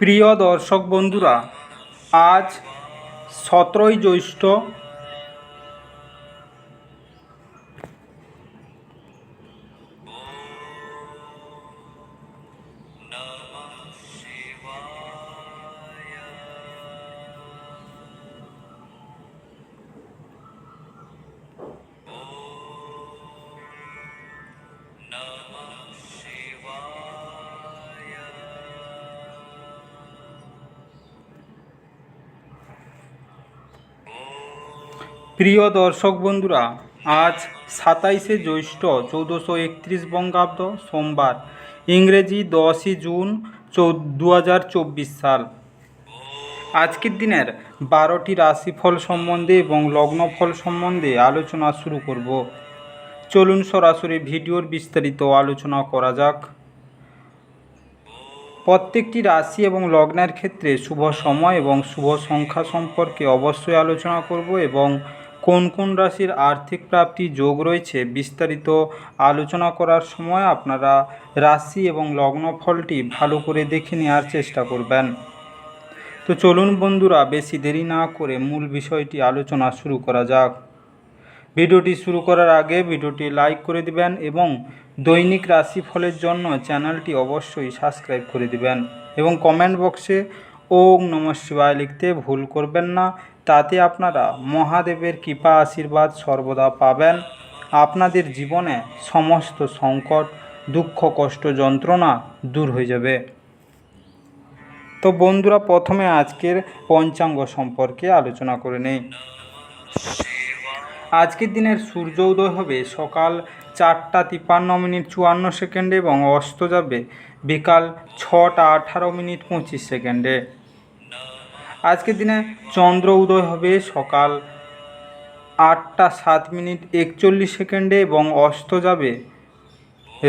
প্রিয় দর্শক বন্ধুরা, আজ 17ই জ্যৈষ্ঠ। প্রিয় দর্শক বন্ধুরা, আজ 27শে জ্যৈষ্ঠ 1431 বঙ্গাব্দ, সোমবার, ইংরেজি 10ই জুন 2024 সাল। আজকের দিনের 12টি রাশিফল সম্বন্ধে এবং লগ্নফল সম্বন্ধে আলোচনা শুরু করব। চলুন সরাসরি ভিডিওর বিস্তারিত আলোচনা করা যাক। প্রত্যেকটি রাশি এবং লগ্নের ক্ষেত্রে শুভ সময় এবং শুভ সংখ্যা সম্পর্কে অবশ্যই আলোচনা করব এবং কোন কোন রাশির আর্থিক প্রাপ্তি যোগ রয়েছে বিস্তারিত আলোচনা করার সময় আপনারা রাশি এবং লগ্নফলটি ভালো করে দেখে নেওয়ার চেষ্টা করবেন। তো চলুন বন্ধুরা, বেশি দেরি না করে মূল বিষয়টি আলোচনা শুরু করা যাক। ভিডিওটি শুরু করার আগে ভিডিওটি লাইক করে দিবেন এবং দৈনিক রাশিফলের জন্য চ্যানেলটি অবশ্যই সাবস্ক্রাইব করে দিবেন এবং কমেন্ট বক্সে ওম নমঃ শিবায় লিখতে ভুল করবেন না। তাতে আপনারা মহাদেবের কৃপা আশীর্বাদ সর্বদা পাবেন। আপনাদের জীবনে সমস্ত সংকট, দুঃখ, কষ্ট, যন্ত্রণা দূর হয়ে যাবে। তো বন্ধুরা, প্রথমে আজকের পঞ্চাঙ্গ সম্পর্কে আলোচনা করে নেই। আজকের দিনের সূর্য উদয় হবে সকাল 4টা 53 মিনিট 54 সেকেন্ডে এবং অস্ত যাবে বিকাল 6টা 18 মিনিট 25 সেকেন্ডে। আজকের দিনে চন্দ্র উদয় হবে সকাল 8টা 7 মিনিট 41 সেকেন্ডে এবং অস্ত যাবে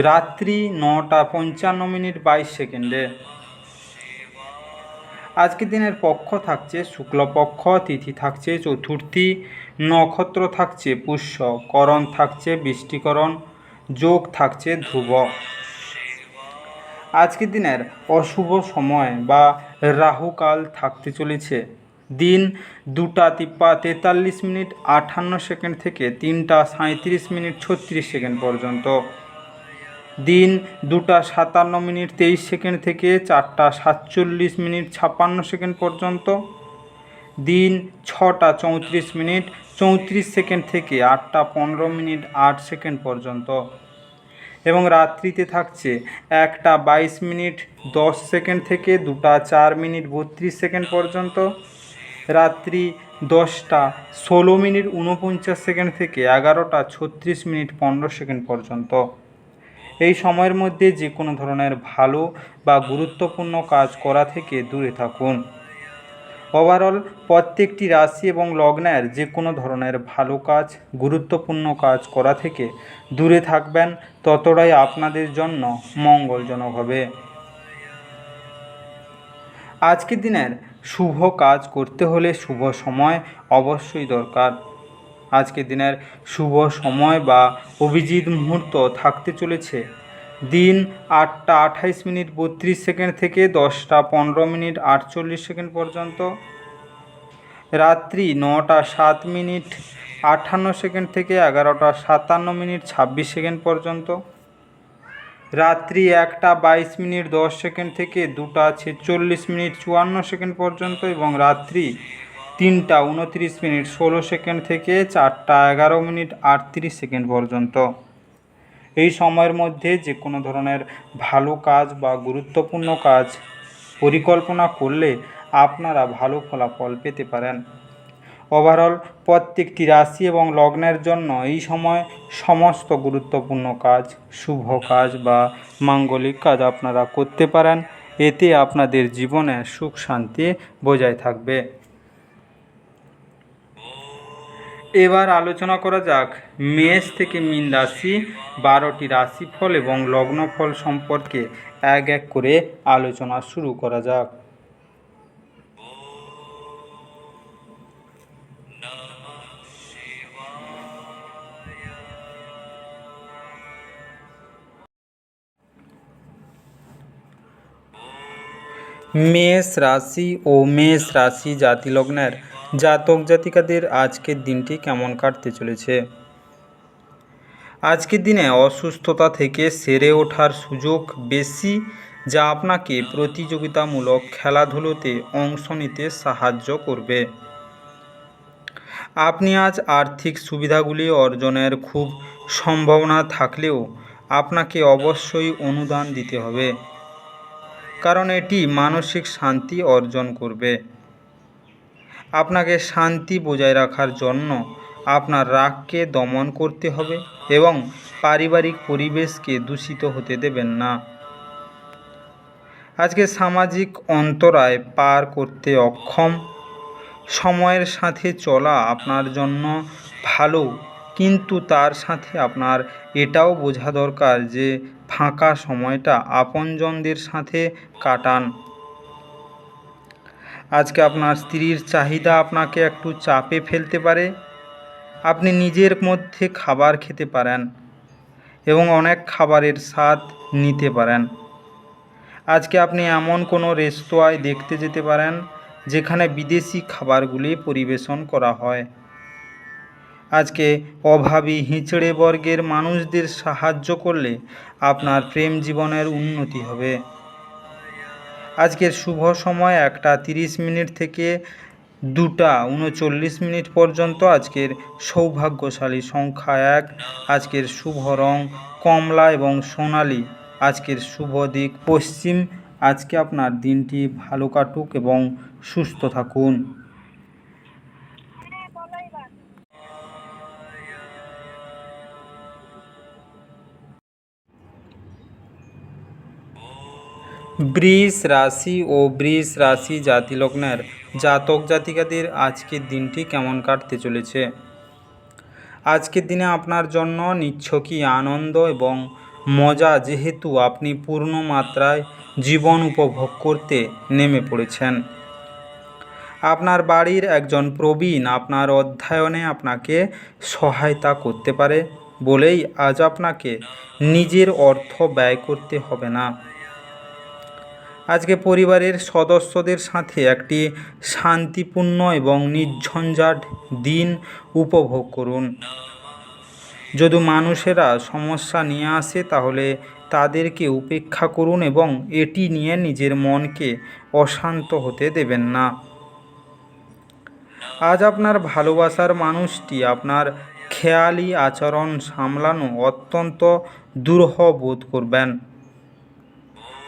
রাত্রি 9টা 55 মিনিট 22 সেকেন্ডে। আজকের দিনের পক্ষ থাকছে শুক্লপক্ষ, তিথি থাকছে চতুর্থী, নক্ষত্র থাকছে পুষ্য, করণ থাকছে বৃষ্টিকরণ, যোগ থাকছে ধ্রুব। আজকের দিনের অশুভ সময় বা রাহুকাল থাকতে চলেছে দিন 2টা 43 মিনিট 58 সেকেন্ড থেকে 3টা 37 মিনিট 36 সেকেন্ড পর্যন্ত, দিন 2টা 57 মিনিট 23 সেকেন্ড থেকে 4টা 47 মিনিট 56 সেকেন্ড পর্যন্ত, দিন 6টা 34 মিনিট 34 সেকেন্ড থেকে 8টা 15 মিনিট 8 সেকেন্ড পর্যন্ত এবং রাত্রিতে থাকছে 1টা 22 মিনিট 10 সেকেন্ড থেকে 2টা 4 মিনিট 32 সেকেন্ড পর্যন্ত, রাত্রি 10টা 16 মিনিট 49 সেকেন্ড থেকে 11টা 36 মিনিট 15 সেকেন্ড পর্যন্ত। এই সময়ের মধ্যে যে কোনো ধরনের ভালো বা গুরুত্বপূর্ণ কাজ করা থেকে দূরে থাকুন। ওভারঅল প্রত্যেকটি রাশি এবং লগ্নের যে কোনো ধরনের ভালো কাজ, গুরুত্বপূর্ণ কাজ করা থেকে দূরে থাকবেন, ততটাই আপনাদের জন্য মঙ্গলজনক হবে। আজকের দিনের শুভ কাজ করতে হলে শুভ সময় অবশ্যই দরকার। আজকের দিনের শুভ সময় বা অভিজিৎ মুহূর্ত থাকতে চলেছে দিন 8টা 28 মিনিট 32 সেকেন্ড থেকে 10টা 15 মিনিট 48 সেকেন্ড পর্যন্ত, রাত্রি 9টা 7 মিনিট 58 সেকেন্ড থেকে 11টা 57 মিনিট 26 সেকেন্ড পর্যন্ত, রাত্রি 1টা 22 মিনিট 10 সেকেন্ড থেকে 2টা 46 মিনিট 54 সেকেন্ড পর্যন্ত এবং রাত্রি 3টা 29 মিনিট 16 সেকেন্ড থেকে 4টা 11 মিনিট 38 সেকেন্ড পর্যন্ত। এই সময়ের মধ্যে যে কোনো ধরনের ভালো কাজ বা গুরুত্বপূর্ণ কাজ পরিকল্পনা করলে আপনারা ভালো ফলাফল পেতে পারেন। ওভারঅল প্রত্যেকটি রাশি এবং লগ্নের জন্য এই সময় সমস্ত গুরুত্বপূর্ণ কাজ, শুভ কাজ বা মাঙ্গলিক কাজ আপনারা করতে পারেন। এতে আপনাদের জীবনে সুখ শান্তি বজায় থাকবে। এবার আলোচনা করা যাক মেষ থেকে মীন রাশি 12টি রাশিফল এবং লগ্নফল সম্পর্কে এক এক করে আলোচনা শুরু করা যাক। মেষ রাশি ও মেষ রাশি জাতি লগ্নের জাতক জাতিকাদের আজকের দিনটি কেমন কাটতে চলেছে। আজকের দিনে অসুস্থতা থেকে সেরে ওঠার সুযোগ বেশি, যা আপনাকে প্রতিযোগিতামূলক খেলাধুলোতে অংশ নিতে সাহায্য করবে। আপনি আজ আর্থিক সুবিধাগুলি অর্জনের খুব সম্ভাবনা থাকলেও আপনাকে অবশ্যই অনুদান দিতে হবে, কারণ এটি মানসিক শান্তি অর্জন করবে। আপনাকে শান্তি বজায় রাখার জন্য আপনার রাগকে দমন করতে হবে এবং পারিবারিক পরিবেশকে দূষিত হতে দেবেন না। আজকে সামাজিক অন্তরায় পার করতে অক্ষম। সময়ের সাথে চলা আপনার জন্য ভালো, কিন্তু তার সাথে আপনার এটাও বোঝা দরকার যে ফাঁকা সময়টা আপনজনদের সাথে কাটান। আজকে আপনার স্ত্রীর চাহিদা আপনাকে একটু চাপে ফেলতে পারে। আপনি নিজের মধ্যে খাবার খেতে পারেন এবং অনেক খাবারের স্বাদ নিতে পারেন। আজকে আপনি এমন কোনো রেস্তোরাঁয় দেখতে যেতে পারেন যেখানে বিদেশি খাবারগুলি পরিবেশন করা হয়। আজকে অভাবী হিঁচড়ে বর্গের মানুষদের সাহায্য করলে আপনার প্রেম জীবনের উন্নতি হবে। আজকের শুভ সময় 1:30 থেকে 2:39 পর্যন্ত। আজকের সৌভাগ্যশালী সংখ্যা 1। আজকের শুভ রং কমলা এবং সোনালী। আজকের শুভ দিক পশ্চিম। আজকে আপনার দিনটি ভালো কাটুক এবং সুস্থ থাকুন। বৃষ রাশি ও বৃষ রাশি জাতি লগ্নের জাতক জাতিকাদের আজকের দিনটি কেমন কাটতে চলেছে। আজকের দিনে আপনার জন্য নিছকই আনন্দ এবং মজা, যেহেতু আপনি পূর্ণ মাত্রায় জীবন উপভোগ করতে নেমে পড়েছেন। আপনার বাড়ির একজন প্রবীণ আপনার অধ্যয়নে আপনাকে সহায়তা করতে পারে বলেই আজ আপনাকে নিজের অর্থ ব্যয় করতে হবে না। আজকে পরিবারের সদস্যদের সাথে একটি শান্তিপূর্ণ এবং নির্ঝঞ্ঝাট দিন উপভোগ করুন। যদি মানুষেরা সমস্যা নিয়ে আসে তাহলে তাদেরকে উপেক্ষা করুন এবং এটি নিয়ে নিজের মনকে অশান্ত হতে দেবেন না। আজ আপনার ভালোবাসার মানুষটি আপনার খেয়ালি আচরণ সামলানো অত্যন্ত দুরূহ বোধ করবেন।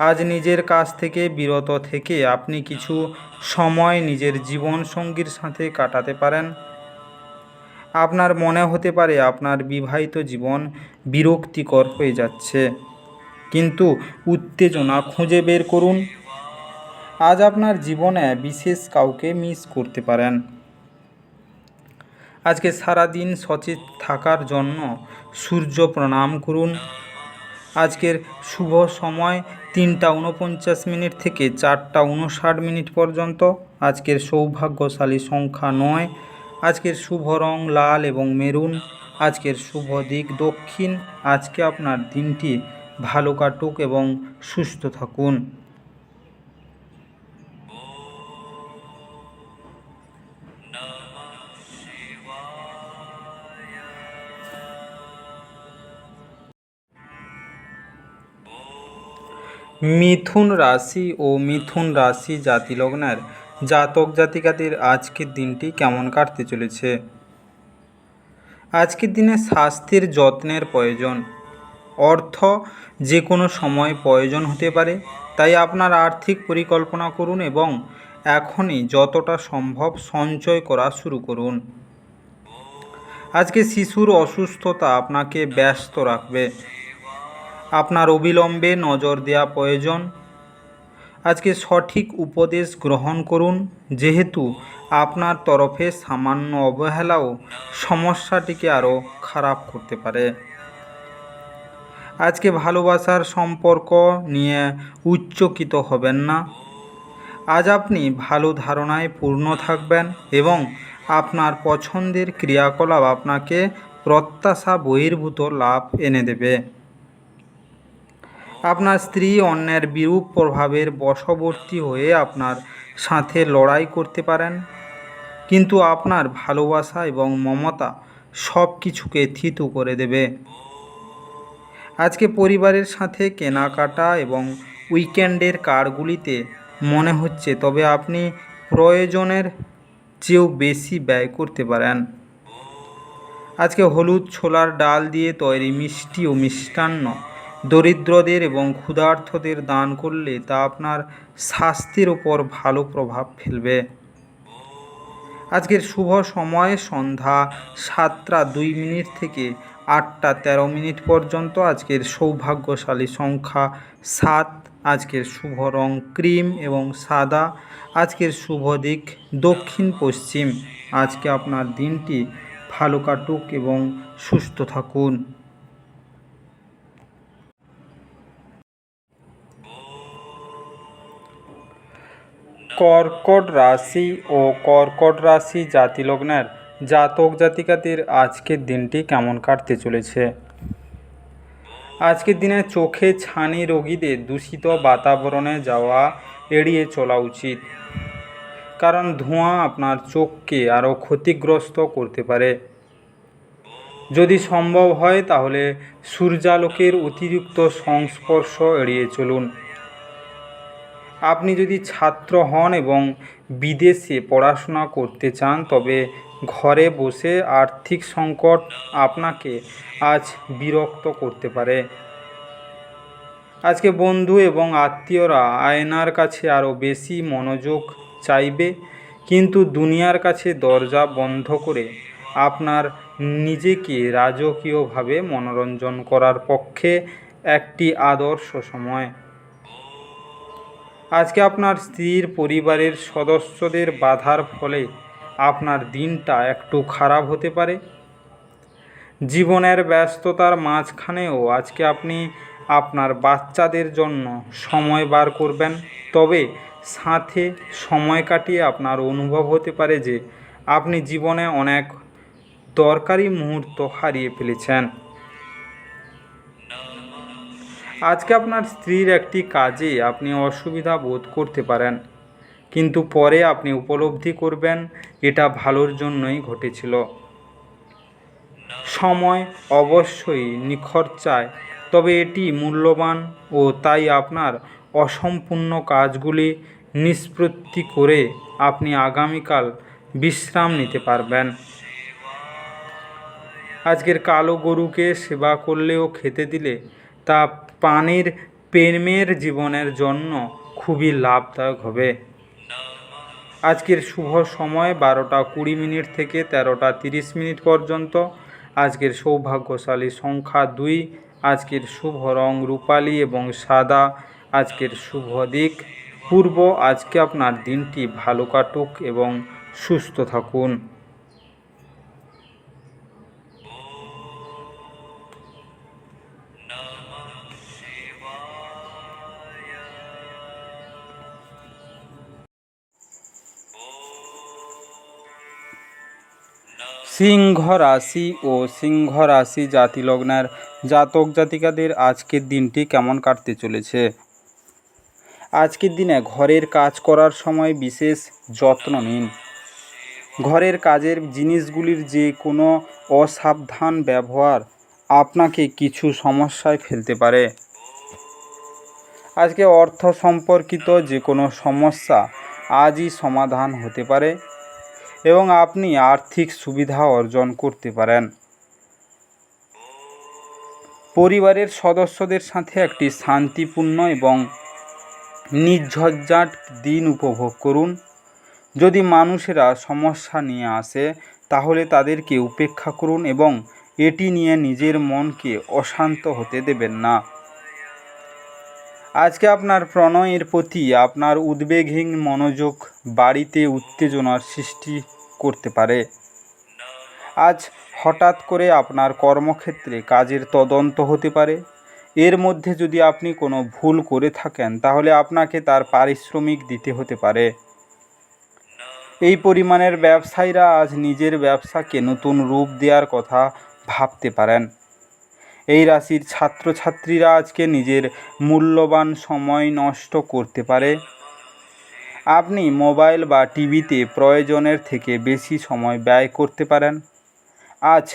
আজ নিজের কাছ থেকে বিরত থেকে আপনি কিছু সময় নিজের জীবনসঙ্গীর সাথে কাটাতে পারেন। আপনার মনে হতে পারে আপনার বিবাহিত জীবন বিরক্তিকর হয়ে যাচ্ছে, কিন্তু উত্তেজনা খুঁজে বের করুন। আজ আপনার জীবনে বিশেষ কাউকে মিস করতে পারেন। আজকে সারাদিন সচেত থাকার জন্য সূর্য প্রণাম করুন। আজকের শুভ সময় 3:49 থেকে 4:59 পর্যন্ত। আজকের সৌভাগ্যশালী সংখ্যা 9। আজকের শুভ রং লাল এবং মেরুন। আজকের শুভ দিক দক্ষিণ। আজকে আপনার দিনটি ভালো কাটুক এবং সুস্থ থাকুন। মিথুন রাশি ও মিথুন রাশি জাতি লগ্নের জাতক জাতিকাদের আজকের দিনটি কেমন কাটতে চলেছে। আজকের দিনে স্বাস্থ্যের যত্নের প্রয়োজন। অর্থ যে কোনো সময় প্রয়োজন হতে পারে, তাই আপনার আর্থিক পরিকল্পনা করুন এবং এখনই যতটা সম্ভব সঞ্চয় করা শুরু করুন। আজকে শিশুর অসুস্থতা আপনাকে ব্যস্ত রাখবে। আপনার অবিলম্বে নজর দেওয়া প্রয়োজন। আজকে সঠিক উপদেশ গ্রহণ করুন, যেহেতু আপনার তরফে সামান্য অবহেলাও সমস্যাটিকে আরও খারাপ করতে পারে। আজকে ভালোবাসার সম্পর্ক নিয়ে উচ্চকিত হবেন না। আজ আপনি ভালো ধারণায় পূর্ণ থাকবেন এবং আপনার পছন্দের ক্রিয়াকলাপ আপনাকে প্রত্যাশা বহির্ভূত লাভ এনে দেবে। আপনার স্ত্রী অন্যের বিরূপ প্রভাবের বশবর্তী হয়ে আপনার সাথে লড়াই করতে পারেন, কিন্তু আপনার ভালোবাসা এবং মমতা সব কিছুকে থিতু করে দেবে। আজকে পরিবারের সাথে কেনাকাটা এবং উইকেন্ডের কার্ডগুলিতে মনে হচ্ছে, তবে আপনি প্রয়োজনের চেয়েও বেশি ব্যয় করতে পারেন। আজকে হলুদ ছোলার ডাল দিয়ে তৈরি মিষ্টি ও মিষ্টান্ন দরিদ্রদের এবং ক্ষুধার্তদের দান করলে তা আপনার স্বাস্থ্যের ওপর ভালো প্রভাব ফেলবে। আজকের শুভ সময় সন্ধ্যা 7টা 2 মিনিট থেকে 8টা 13 মিনিট পর্যন্ত। আজকের সৌভাগ্যশালী সংখ্যা 7। আজকের শুভ রং ক্রিম এবং সাদা। আজকের শুভ দিক দক্ষিণ পশ্চিম। আজকে আপনার দিনটি ভালো কাটুক এবং সুস্থ থাকুন। কর্কট রাশি ও কর্কট রাশি জাতিলগ্নের জাতক জাতিকাদের আজকের দিনটি কেমন কাটতে চলেছে। আজকের দিনে চোখে ছানি রোগীদের দূষিত বাতাবরণে যাওয়া এড়িয়ে চলা উচিত, কারণ ধোঁয়া আপনার চোখকে আরও ক্ষতিগ্রস্ত করতে পারে। যদি সম্ভব হয় তাহলে সূর্যালোকের অতিরিক্ত সংস্পর্শ এড়িয়ে চলুন। আপনি যদি ছাত্র হন এবং বিদেশে পড়াশোনা করতে চান, তবে ঘরে বসে আর্থিক সংকট আপনাকে আজ বিরক্ত করতে পারে। আজকে বন্ধু এবং আত্মীয়রা আয়নার কাছে আরও বেশি মনোযোগ চাইবে, কিন্তু দুনিয়ার কাছে দরজা বন্ধ করে আপনার নিজেকে রাজকীয়ভাবে মনোরঞ্জন করার পক্ষে একটি আদর্শ সময়। আজকে আপনার স্ত্রীর পরিবারের সদস্যদের বাধার ফলে আপনার দিনটা একটু খারাপ হতে পারে। জীবনের ব্যস্ততার মাঝখানেও আজকে আপনি আপনার বাচ্চাদের জন্য সময় বার করবেন, তবে সাথে সময় কাটিয়ে আপনার অনুভব হতে পারে যে আপনি জীবনে অনেক দরকারি মুহূর্ত হারিয়ে ফেলেছেন। আজকে আপনার স্ত্রীর একটি কাজে আপনি অসুবিধা বোধ করতে পারেন, কিন্তু পরে আপনি উপলব্ধি করবেন এটা ভালোর জন্যই ঘটেছিল। সময় অবশ্যই নিখরচায়, তবে এটি মূল্যবান ও তাই আপনার অসম্পূর্ণ কাজগুলি নিষ্পত্তি করে আপনি আগামীকাল বিশ্রাম নিতে পারবেন। আজকের কালো গরুকে সেবা করলে ও খেতে দিলে তা প্রাণীর প্রেমের জীবনের জন্য খুবই লাভদায়ক হবে। আজকের শুভ সময় 12টা 20 মিনিট থেকে 13টা 30 মিনিট পর্যন্ত। আজকের সৌভাগ্যশালী সংখ্যা 2। আজকের শুভ রং রূপালি এবং সাদা। আজকের শুভ দিক পূর্ব। আজকে আপনার দিনটি ভালো কাটুক এবং সুস্থ থাকুন। সিংহ রাশি ও সিংহ রাশি জাতিলগ্নের জাতক জাতিকাদের আজকের দিনটি কেমন কাটতে চলেছে। আজকের দিনে ঘরের কাজ করার সময় বিশেষ যত্ন নিন। ঘরের কাজের জিনিসগুলির যে কোনো অসাবধান ব্যবহার আপনাকে কিছু সমস্যায় ফেলতে পারে। আজকে অর্থ সম্পর্কিত যে কোনো সমস্যা আজই সমাধান হতে পারে এবং আপনি আর্থিক সুবিধা অর্জন করতে পারেন। পরিবারের সদস্যদের সাথে একটি শান্তিপূর্ণ এবং নির্ঝঞ্ঝাট দিন উপভোগ করুন। যদি মানুষেরা সমস্যা নিয়ে আসে তাহলে তাদেরকে উপেক্ষা করুন এবং এটি নিয়ে নিজের মনকে অশান্ত হতে দেবেন না। আজকে আপনার প্রণয়ের প্রতি আপনার উদ্বেগহীন মনোযোগ বাড়িতে উত্তেজনার সৃষ্টি করতে পারে। আজ হঠাৎ করে আপনার কর্মক্ষেত্রে কাজের তদন্ত হতে পারে। এর মধ্যে যদি আপনি কোনো ভুল করে থাকেন তাহলে আপনাকে তার পারিশ্রমিক দিতে হতে পারে। এই পরিমাণের ব্যবসায়ীরা আজ নিজের ব্যবসাকে নতুন রূপ দেওয়ার কথা ভাবতে পারেন। এই রাশির ছাত্রছাত্রীরা আজকে নিজের মূল্যবান সময় নষ্ট করতে পারে। আপনি মোবাইল বা টিভিতে প্রয়োজনের থেকে বেশি সময় ব্যয় করতে পারেন। আজ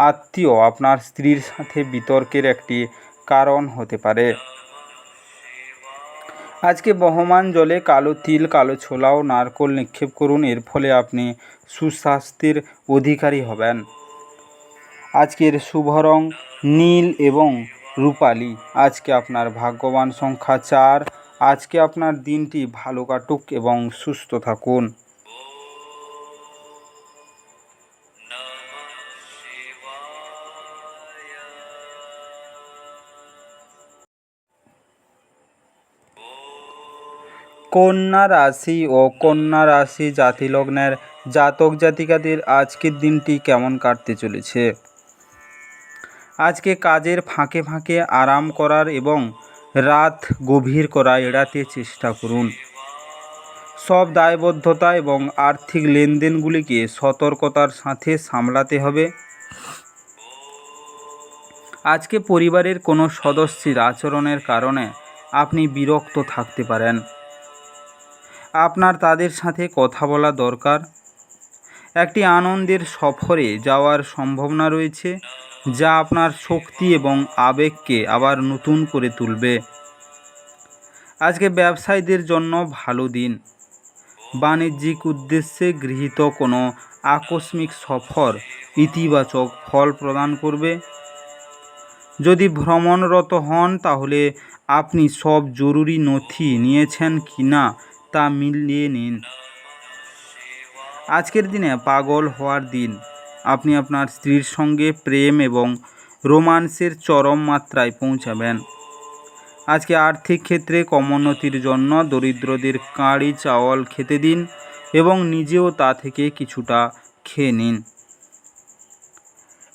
আত্মীয় আপনার স্ত্রীর সাথে বিতর্কের একটি কারণ হতে পারে। আজকে বহমান জলে কালো তিল, কালো ছোলা ও নারকেল নিক্ষেপ করুন। এর ফলে আপনি সুস্বাস্থ্যের অধিকারী হবেন। আজকের শুভ রং নীল এবং রূপালি। আজকে আপনার ভাগ্যবান সংখ্যা 4। আজকে আপনার দিনটি ভালো কাটুক এবং সুস্থ থাকুন। কন্যা রাশি ও কন্যা রাশি জাতিলগ্নের জাতক জাতিকাদের আজকের দিনটি কেমন কাটতে চলেছে? আজকে কাজের ফাঁকে ফাঁকে আরাম করার এবং রাত গভীর করা এড়াতে চেষ্টা করুন। সব দায়বদ্ধতা এবং আর্থিক লেনদেনগুলিকে সতর্কতার সাথে সামলাতে হবে। আজকে পরিবারের কোনো সদস্যের আচরণের কারণে আপনি বিরক্ত থাকতে পারেন। আপনার তাদের সাথে কথা বলা দরকার। একটি আনন্দের সফরে যাওয়ার সম্ভাবনা রয়েছে, যা আপনার শক্তি এবং আবেগকে আবার নতুন করে তুলবে। আজকে ব্যবসায়ীদের জন্য ভালো দিন। বাণিজ্যিক উদ্দেশ্যে গৃহীত কোনো আকস্মিক সফর ইতিবাচক ফল প্রদান করবে। যদি ভ্রমণরত হন তাহলে আপনি সব জরুরি নথি নিয়েছেন কিনা তা মিলিয়ে নিন। আজকের দিনে পাগল হওয়ার দিন। আপনি আপনার স্ত্রীর সঙ্গে প্রেম এবং রোমান্সের চরম মাত্রায় পৌঁছাবেন। আজকে আর্থিক ক্ষেত্রে ক্রমোন্নতির জন্য দরিদ্রদের কাঁড়ি চাওয়াল খেতে দিন এবং নিজেও তা থেকে কিছুটা খেয়ে নিন।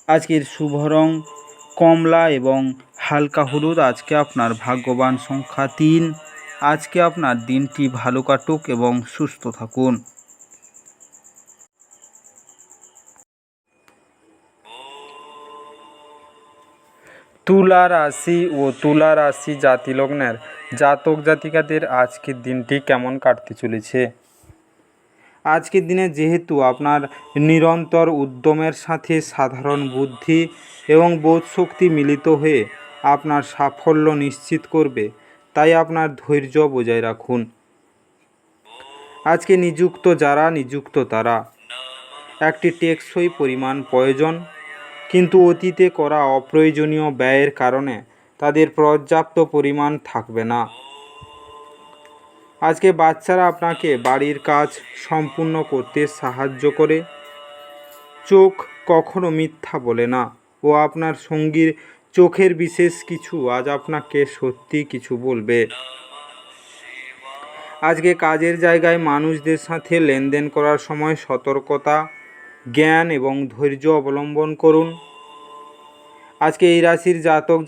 আজকের শুভ রং কমলা এবং হালকা হলুদ। আজকে আপনার ভাগ্যবান সংখ্যা 3। আজকে আপনার দিনটি ভালো কাটুক এবং সুস্থ থাকুন। তুলা রাশি ও তুলা রাশি জাতিলগ্নের জাতক জাতিকাদের আজকের দিনটি কেমন কাটতে চলেছে? আজকের দিনে যেহেতু আপনার নিরন্তর উদ্যমের সাথে সাধারণ বুদ্ধি এবং বোধশক্তি মিলিত হয়ে আপনার সাফল্য নিশ্চিত করবে, তাই আপনার ধৈর্য বজায় রাখুন। আজকে নিযুক্ত তারা একটি টেকসই পরিমাণ প্রয়োজন, কিন্তু অতীতে করা অপ্রয়োজনীয় ব্যয়ের কারণে তাদের পর্যাপ্ত পরিমাণ থাকবে না। আজকে বাচ্চারা আপনাকে বাড়ির কাজ সম্পূর্ণ করতে সাহায্য করে। চোখ কখনো মিথ্যা বলে না ও আপনার সঙ্গীর চোখের বিশেষ কিছু আজ আপনাকে সত্যি কিছু বলবে। আজকে কাজের জায়গায় মানুষদের সাথে লেনদেন করার সময় সতর্কতা, জ্ঞান এবং ধৈর্য অবলম্বন করুন। আজকে এই রাশির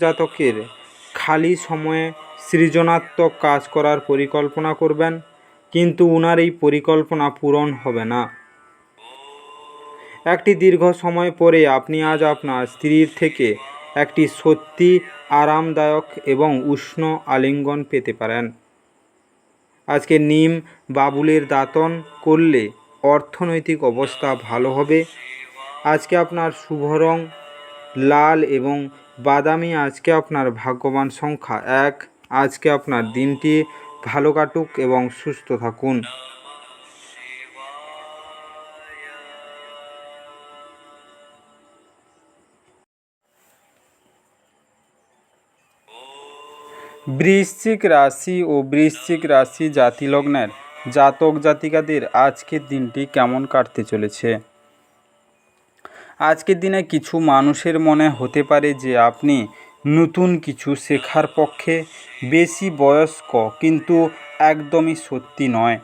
জাতকের খালি সময়ে সৃজনাত্মক কাজ করার পরিকল্পনা করবেন, কিন্তু ওনার এই পরিকল্পনা পূরণ হবে না। একটি দীর্ঘ সময় পরে আপনি আজ আপনার স্ত্রীর থেকে একটি সত্যি আরামদায়ক এবং উষ্ণ আলিঙ্গন পেতে পারেন। আজকে নিম বাবুলের দাতন করলে অর্থনৈতিক অবস্থা ভালো হবে। আজকে আপনার শুভ রং লাল এবং বাদামি। আজকে আপনার ভাগ্যবান সংখ্যা 1। আজকে আপনার দিনটি ভালো কাটুক এবং সুস্থ থাকুন। বৃশ্চিক রাশি ও বৃশ্চিক রাশি জাতিলগ্নের জাতক জাতিকাদের আজকের দিনটি কেমন কাটতে চলেছে? আজকের দিনে কিছু মানুষের মনে হতে পারে যে আপনি নতুন কিছু শেখার পক্ষে বেশি বয়স্ক, কিন্তু একদমই সত্যি নয়।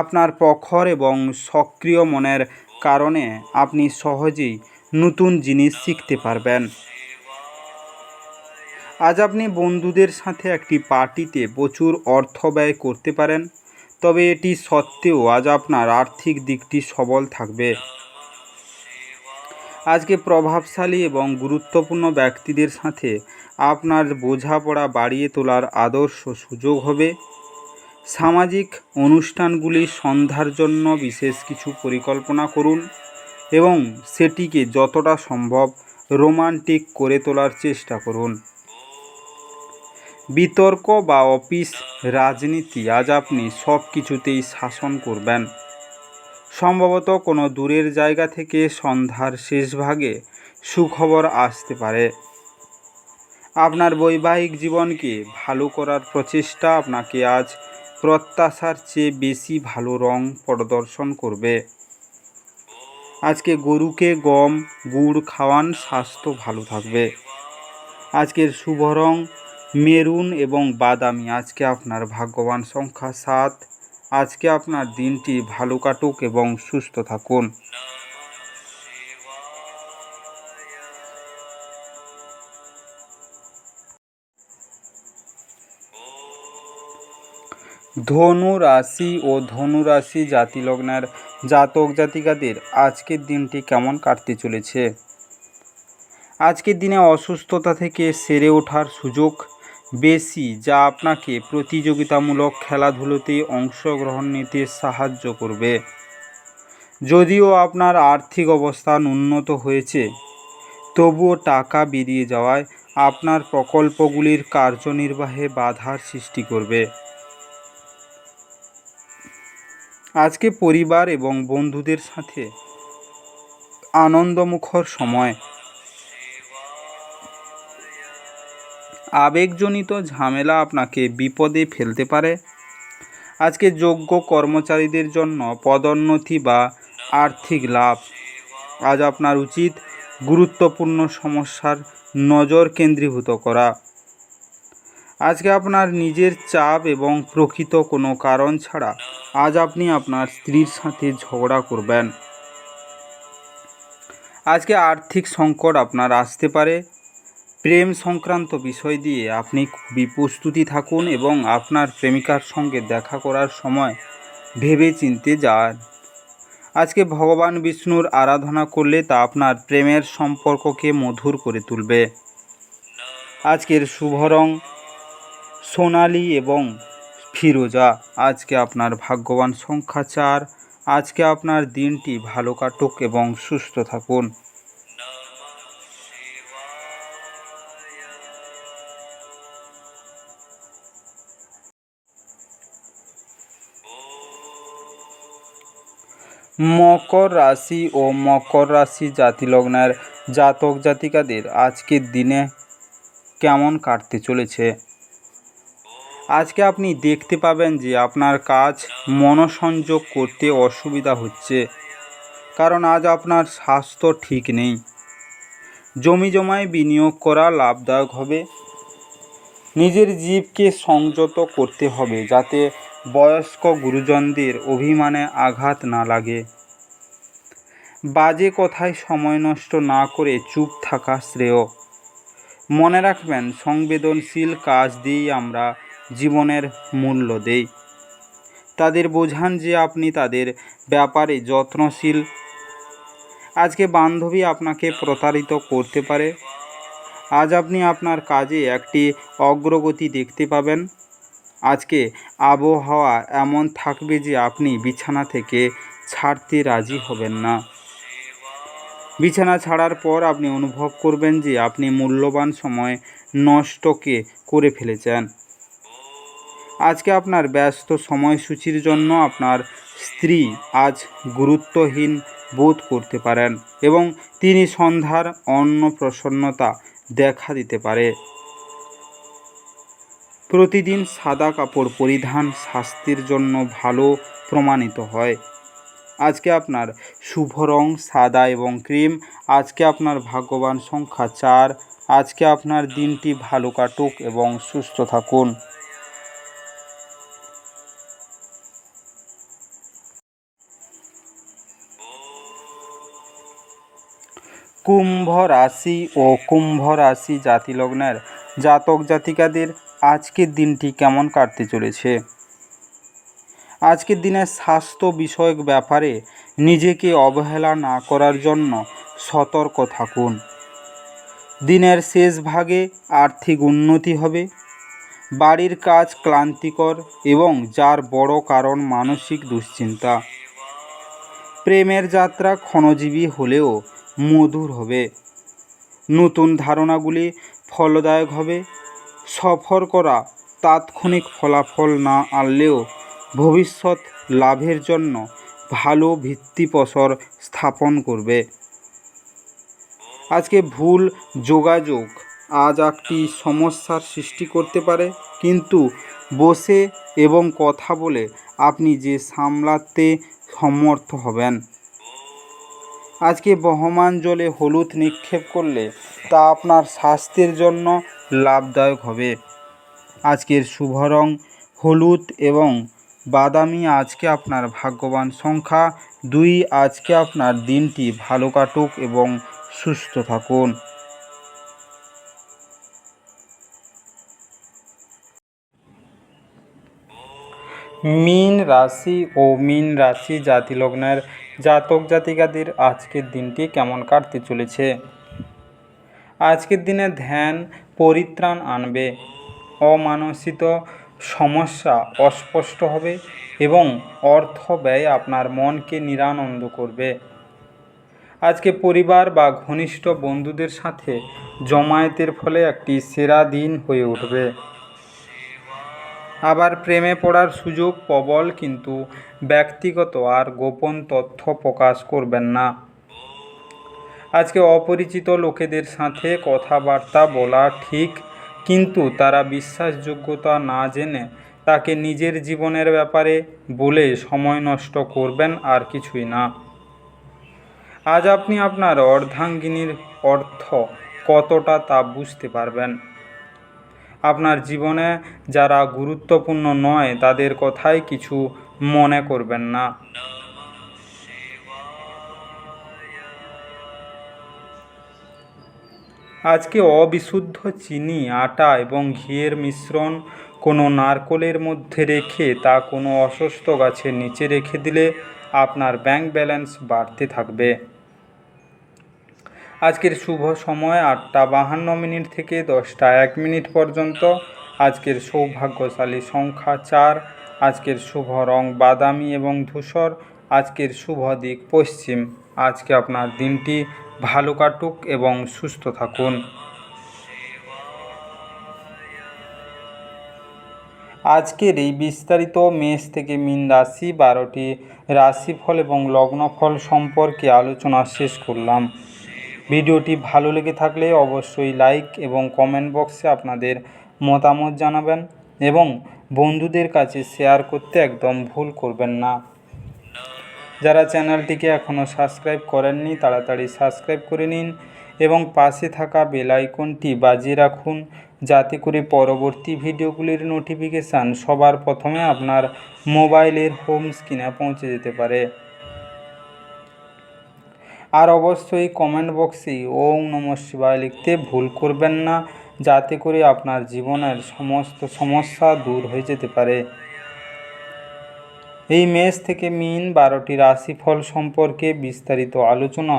আপনার প্রখর এবং সক্রিয় মনের কারণে আপনি সহজেই নতুন জিনিস শিখতে পারবেন। আজ আপনি বন্ধুদের সাথে একটি পার্টিতে প্রচুর অর্থ ব্যয় করতে পারেন, তবে এটি সত্ত্বেও আজ আপনার আর্থিক দিকটি সবল থাকবে। আজকে প্রভাবশালী এবং গুরুত্বপূর্ণ ব্যক্তিদের সাথে আপনার বোঝাপড়া বাড়িয়ে তোলার আদর্শ সুযোগ হবে। সামাজিক অনুষ্ঠানগুলি সন্ধ্যার জন্য বিশেষ কিছু পরিকল্পনা করুন এবং সেটিকে যতটা সম্ভব রোমান্টিক করে তোলার চেষ্টা করুন। বিতর্ক বা অফিস রাজনীতি আজ আপনি সব কিছুতেই শাসন করবেন। সম্ভবত কোনো দূরের জায়গা থেকে সন্ধ্যার শেষ ভাগে সুখবর আসতে পারে। আপনার বৈবাহিক জীবনকে ভালো করার প্রচেষ্টা আপনাকে আজ প্রত্যাশার চেয়ে বেশি ভালো রং প্রদর্শন করবে। আজকে গরুকে গম গুড় খাওয়ান, স্বাস্থ্য ভালো থাকবে। আজকের শুভ রং মেরুন এবং বাদামি। আজকে আপনার ভাগ্যবান সংখ্যা 7। আজকে আপনার দিনটি ভালো কাটুক এবং সুস্থ থাকুন। ধনু রাশি ও ধনু রাশি জাতিলগ্নের জাতক জাতিকাদের আজকের দিনটি কেমন কাটতে চলেছে? আজকের দিনে অসুস্থতা থেকে সেরে ওঠার সুযোগ বেশি, যা আপনাকে প্রতিযোগিতামূলক খেলাধুলোতে অংশগ্রহণ নিতে সাহায্য করবে। যদিও আপনার আর্থিক অবস্থান উন্নত হয়েছে, তবুও টাকা বেরিয়ে যাওয়ায় আপনার প্রকল্পগুলির কার্যনির্বাহে বাধার সৃষ্টি করবে। আজকে পরিবার এবং বন্ধুদের সাথে আনন্দমুখর সময়। আবেগজনিত ঝামেলা আপনাকে বিপদে ফেলতে পারে। আজকে যোগ্য কর্মচারীদের জন্য পদোন্নতি বা আর্থিক লাভ। আজ আপনার উচিত গুরুত্বপূর্ণ সমস্যার নজর কেন্দ্রীভূত করা। আজকে আপনার নিজের চাপ এবং প্রকৃত কোনো কারণ ছাড়া আজ আপনি আপনার স্ত্রীর সাথে ঝগড়া করবেন। আজকে আর্থিক সংকট আপনার আসতে পারে। প্রেম সংক্রান্ত বিষয় দিয়ে আপনি খুবই প্রস্তুতি থাকুন এবং আপনার প্রেমিকার সঙ্গে দেখা করার সময় ভেবে চিনতে যান। আজকে ভগবান বিষ্ণুর আরাধনা করলে তা আপনার প্রেমের সম্পর্ককে মধুর করে তুলবে। আজকের শুভ রং সোনালি এবং ফিরোজা। আজকে আপনার ভাগ্যবান সংখ্যা 4। আজকে আপনার দিনটি ভালো কাটুক এবং সুস্থ থাকুন। মকর রাশি ও মকর রাশি জাতিলগ্নের জাতক জাতিকাদের আজকের দিনে কেমন কাটতে চলেছে? আজকে আপনি দেখতে পাবেন যে আপনার কাজ মনোসংযোগ করতে অসুবিধা হচ্ছে, কারণ আজ আপনার স্বাস্থ্য ঠিক নেই। জমিজমায় বিনিয়োগ করা লাভদায়ক হবে। নিজের জীবকে সংযত করতে হবে যাতে বয়স্ক গুরুজনদের অভিমানে আঘাত না লাগে। বাজে কথায় সময় নষ্ট না করে চুপ থাকা শ্রেয়। মনে রাখবেন, সংবেদনশীল কাজ দিয়েই আমরা জীবনের মূল্য দেই। তাদের বোঝান যে আপনি তাদের ব্যাপারে যত্নশীল। আজকে বান্ধবী আপনাকে প্রতারিত করতে পারে। আজ আপনি আপনার কাজে একটি অগ্রগতি দেখতে পাবেন। আজকে আবহাওয়া এমন থাকবে যে আপনি বিছানা থেকে ছাড়তে রাজি হবেন না। বিছানা ছাড়ার পর আপনি অনুভব করবেন যে আপনি মূল্যবান সময় নষ্টকে করে ফেলেছেন। আজকে আপনার ব্যস্ত সময়সূচির জন্য আপনার স্ত্রী আজ গুরুত্বহীন বোধ করতে পারেন এবং তিনি সন্ধ্যার অন্নপ্রসন্নতা দেখা দিতে পারে। প্রতিদিন সাদা কাপড় পরিধান স্বাস্থ্যের জন্য ভালো প্রমাণিত হয়। আজকে আপনার শুভ রং সাদা এবং ক্রিম। আজকে আপনার ভাগ্যবান সংখ্যা 4। আজকে আপনার দিনটি ভালো কাটুক এবং সুস্থ থাকুন। কুম্ভ রাশি ও কুম্ভ রাশি জাতিলগ্নের জাতক জাতিকাদের আজকের দিনটি কেমন কাটতে চলেছে? আজকের দিনে স্বাস্থ্য বিষয়ক ব্যাপারে নিজেকে অবহেলা না করার জন্য সতর্ক থাকুন। দিনের শেষ ভাগে আর্থিক উন্নতি হবে। বাড়ির কাজ ক্লান্তিকর এবং যার বড় কারণ মানসিক দুশ্চিন্তা। প্রেমের যাত্রা ক্ষণজীবী হলেও মধুর হবে। নতুন ধারণাগুলি ফলদায়ক হবে। সফর করা তাৎক্ষণিক ফলাফল না আনলেও ভবিষ্যৎ লাভের জন্য ভালো ভিত্তিপ্রস্তর স্থাপন করবে। আজকে ভুল যোগাযোগ আজ একটি সমস্যার সৃষ্টি করতে পারে, কিন্তু বসে এবং কথা বলে আপনি যে সামলাতে সমর্থ হবেন। আজকে বহমান জলে হলুদ নিক্ষেপ করলে তা আপনার স্বাস্থ্যের জন্য লাভদায়ক হবে। আজকের শুভ রং হলুদ এবং বাদামি। আজকে আপনার ভাগ্যবান সংখ্যা 2। আজকে আপনার দিনটি ভালো কাটুক এবং সুস্থ থাকুন। মীন রাশি ও মীন রাশি জাতি লগ্নের জাতক জাতিকাদের আজকের দিনটি কেমন কাটতে চলেছে? আজকের দিনে ধ্যান পরিত্রাণ আনবে। অমানসিত সমস্যা অস্পষ্ট হবে এবং অর্থ ব্যয় আপনার মনকে নিরানন্দ করবে। আজকে পরিবার বা ঘনিষ্ঠ বন্ধুদের সাথে জমায়েতের ফলে একটি সেরা দিন হয়ে উঠবে। আবার প্রেমে পড়ার সুযোগ প্রবল, কিন্তু ব্যক্তিগত আর গোপন তথ্য প্রকাশ করবেন না। আজকে অপরিচিত লোকেদের সাথে কথাবার্তা বলা ঠিক, কিন্তু তারা বিশ্বাসযোগ্যতা না জেনে তাকে নিজের জীবনের ব্যাপারে বলে সময় নষ্ট করবেন, আর কিছুই না। আজ আপনি আপনার অর্ধাঙ্গিনীর অর্থ কতটা তা বুঝতে পারবেন। আপনার জীবনে যারা গুরুত্বপূর্ণ নয় তাদের কথাই কিছু মনে করবেন না। আজকে অবিশুদ্ধ চিনি, আটা এবং ঘিয়ের মিশ্রণ কোনো নারকেলের মধ্যে রেখে তা কোনো অসুস্থ গাছের নিচে রেখে দিলে আপনার ব্যাংক ব্যালেন্স বাড়তে থাকবে। আজকের শুভ সময় 8টা 52 থেকে 10টা 1 পর্যন্ত। আজকের সৌভাগ্যশালী সংখ্যা 4। আজকের শুভ রং বাদামি এবং ধূসর। আজকের শুভ দিক পশ্চিম। আজকে আপনার দিনটি ভালো কাটুক এবং সুস্থ থাকুন। আজকের এই বিস্তারিত মেষ থেকে মীন রাশি 12টি রাশিফল এবং লগ্নফল সম্পর্কে আলোচনা শেষ করলাম। ভিডিওটি ভালো লেগে থাকলে অবশ্যই লাইক এবং কমেন্ট বক্সে আপনাদের মতামত জানাবেন এবং বন্ধুদের কাছে শেয়ার করতে একদম ভুল করবেন না। যারা চ্যানেলটিকে এখনও সাবস্ক্রাইব করেননি তাড়াতাড়ি সাবস্ক্রাইব করে নিন এবং পাশে থাকা বেল আইকনটি বাজিয়ে রাখুন, যাতে করে পরবর্তী ভিডিওগুলির নোটিফিকেশান সবার প্রথমে আপনার মোবাইলের হোম স্ক্রিনে পৌঁছে যেতে পারে। আর অবশ্যই কমেন্ট বক্সে ওম নমঃ শিবায় লিখতে ভুল করবেন না, যাতে করে আপনার জীবনের সমস্ত সমস্যা দূর হয়ে যেতে পারে। এই মেষ থেকে মীন 12টি রাশিফল সম্পর্কে বিস্তারিত আলোচনা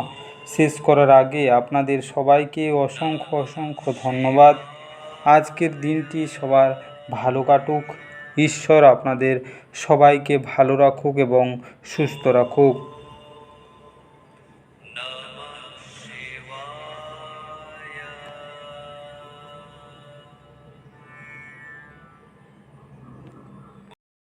শেষ করার আগে আপনাদের সবাইকে অসংখ্য ধন্যবাদ। আজকের দিনটি সবার ভালো কাটুক। ঈশ্বর আপনাদের সবাইকে ভালো রাখুক এবং সুস্থ রাখুক।